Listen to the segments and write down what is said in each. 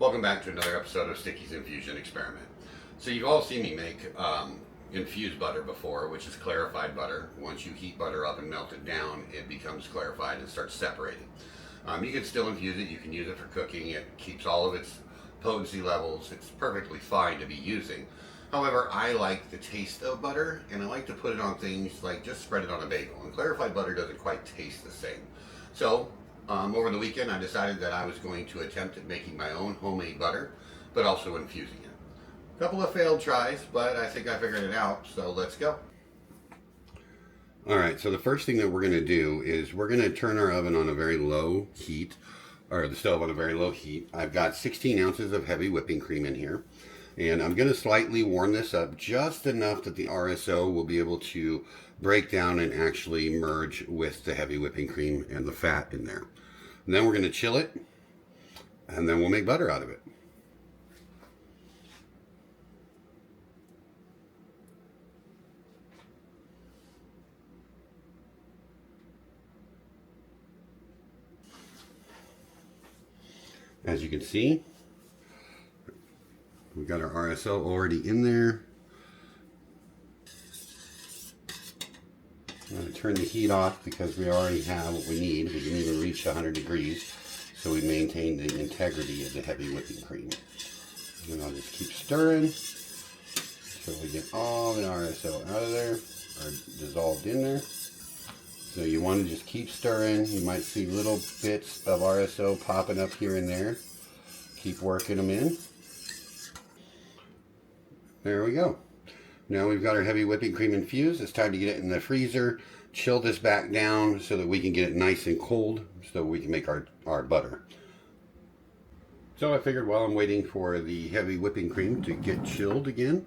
Welcome back to another episode of Sticky's Infusion Experiment. So you've all seen me make infused butter before, which is clarified butter. Once you heat butter up and melt it down, it becomes clarified and starts separating. You can still infuse it, you can use it for cooking, it keeps all of its potency levels, it's perfectly fine to be using. However, I like the taste of butter, and I like to put it on things like just spread it on a bagel, and clarified butter doesn't quite taste the same. So, over the weekend I decided that I was going to attempt at making my own homemade butter, but also infusing it. A couple of failed tries, but I think I figured it out, so let's go. Alright, so the first thing that we're going to do is we're going to turn our oven on a very low heat, or the stove on a very low heat. I've got 16 ounces of heavy whipping cream in here, and I'm going to slightly warm this up just enough that the RSO will be able to break down and actually merge with the heavy whipping cream and the fat in there. And then we're going to chill it, and then we'll make butter out of it. As you can see, we've got our RSO already in there. I'm going to turn the heat off because we already have what we need. We can even reach 100 degrees, so we maintain the integrity of the heavy whipping cream. And I'll just keep stirring so we get all the RSO out of there, or dissolved in there. So you want to just keep stirring. You might see little bits of RSO popping up here and there. Keep working them in. There we go. Now we've got our heavy whipping cream infused. It's time to get it in the freezer, chill this back down so that we can get it nice and cold so we can make our butter. So I figured while I'm waiting for the heavy whipping cream to get chilled again,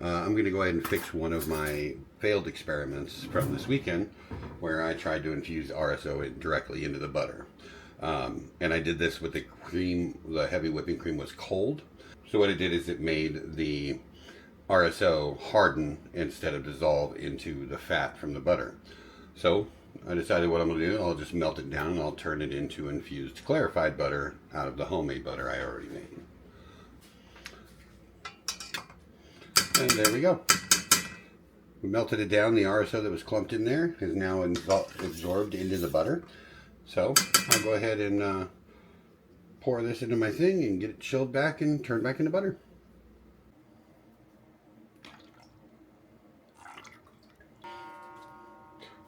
I'm going to go ahead and fix one of my failed experiments from this weekend where I tried to infuse RSO directly into the butter. And I did this with the cream, the heavy whipping cream was cold. So what it did is it made the RSO harden instead of dissolve into the fat from the butter. So I decided what I'm going to do, I'll just melt it down and I'll turn it into infused clarified butter out of the homemade butter I already made. And there we go. We melted it down. The RSO that was clumped in there is now absorbed into the butter. So I'll go ahead and pour this into my thing and get it chilled back and turned back into butter.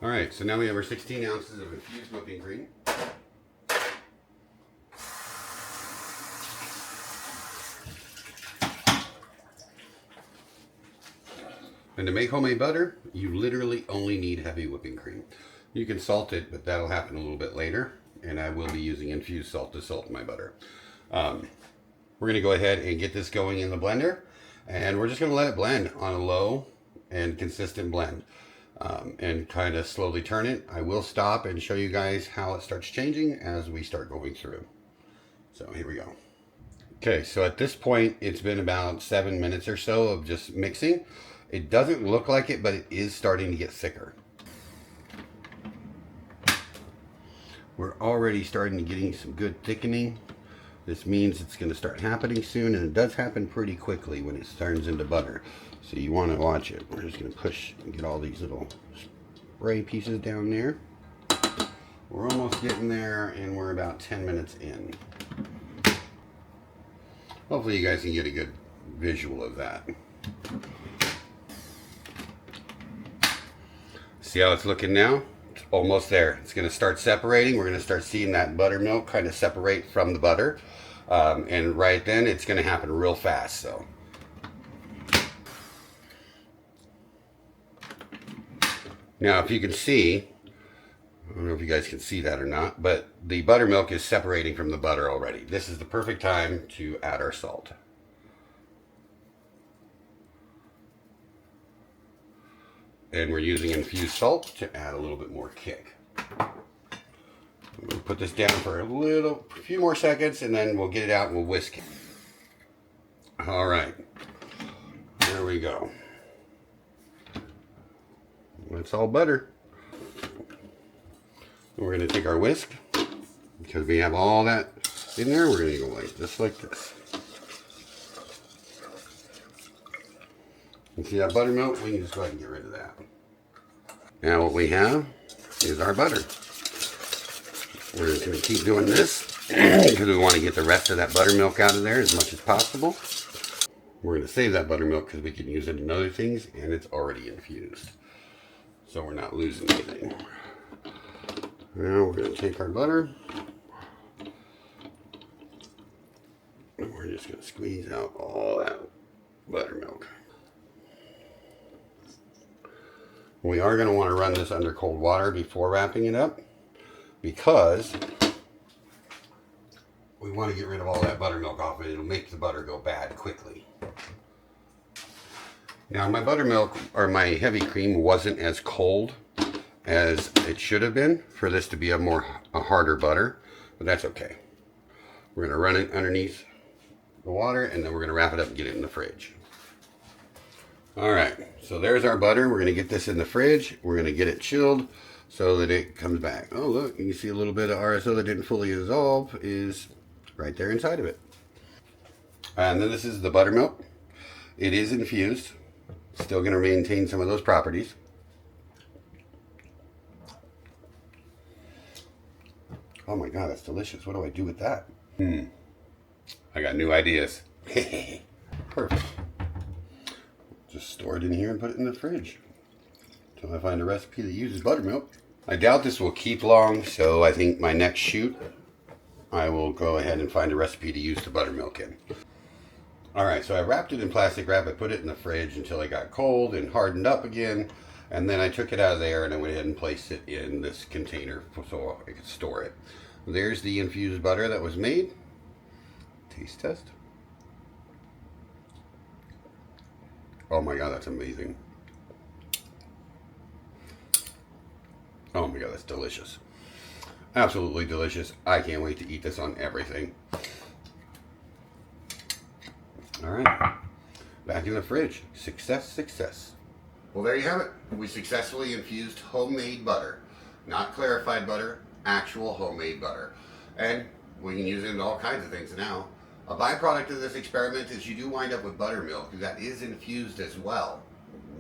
Alright, so now we have our 16 ounces of infused whipping cream. And to make homemade butter, you literally only need heavy whipping cream. You can salt it, but that'll happen a little bit later, and I will be using infused salt to salt my butter. We're going to go ahead and get this going in the blender, and we're just going to let it blend on a low and consistent blend. And kind of slowly turn it. I will stop and show you guys how it starts changing as we start going through. So here we go. Okay, so at this point it's been about 7 minutes or so of just mixing. It doesn't look like it, but it is starting to get thicker. We're already starting to getting some good thickening. This means it's going to start happening soon, and it does happen pretty quickly when it turns into butter. So you want to watch it. We're just going to push and get all these little spray pieces down there. We're almost getting there, and we're about 10 minutes in. Hopefully you guys can get a good visual of that. See how it's looking now? It's almost there. It's going to start separating. We're going to start seeing that buttermilk kind of separate from the butter. And right then it's going to happen real fast. So. Now if you can see, I don't know if you guys can see that or not, but the buttermilk is separating from the butter already. This is the perfect time to add our salt. And we're using infused salt to add a little bit more kick. I'm going to put this down for a few more seconds, and then we'll get it out and we'll whisk it. Alright, there we go. It's all butter. We're going to take our whisk, because we have all that in there. We're going to go like just like this. You see that buttermilk? We can just go ahead and get rid of that. Now what we have is our butter. We're just going to keep doing this because we want to get the rest of that buttermilk out of there as much as possible. We're going to save that buttermilk because we can use it in other things, and it's already infused. So we're not losing anything. Now we're going to take our butter. And we're just going to squeeze out all that buttermilk. We are going to want to run this under cold water before wrapping it up, because we want to get rid of all that buttermilk off it. It'll make the butter go bad quickly. Now my buttermilk, or my heavy cream, wasn't as cold as it should have been for this to be a harder butter, but that's okay. We're going to run it underneath the water, and then we're going to wrap it up and get it in the fridge. Alright, so there's our butter. We're going to get this in the fridge. We're going to get it chilled so that it comes back. Oh look, you can see a little bit of RSO that didn't fully dissolve is right there inside of it. And then this is the buttermilk. It is infused. Still going to maintain some of those properties. Oh my god, that's delicious. What do I do with that? I got new ideas. Perfect. Just store it in here and put it in the fridge until I find a recipe that uses buttermilk. I doubt this will keep long, so I think my next shoot I will go ahead and find a recipe to use the buttermilk in. Alright, so I wrapped it in plastic wrap. I put it in the fridge until it got cold and hardened up again, and then I took it out of there and I went ahead and placed it in this container so I could store it. There's the infused butter that was made. Taste test. Oh my god, that's amazing. Oh my god, that's delicious. Absolutely delicious. I can't wait to eat this on everything. Alright, back in the fridge. Success, success. Well, there you have it. We successfully infused homemade butter. Not clarified butter, actual homemade butter. And we can use it in all kinds of things now. A byproduct of this experiment is you do wind up with buttermilk that is infused as well.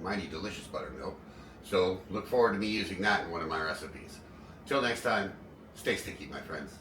Mighty delicious buttermilk. So look forward to me using that in one of my recipes. Till next time, stay sticky, my friends.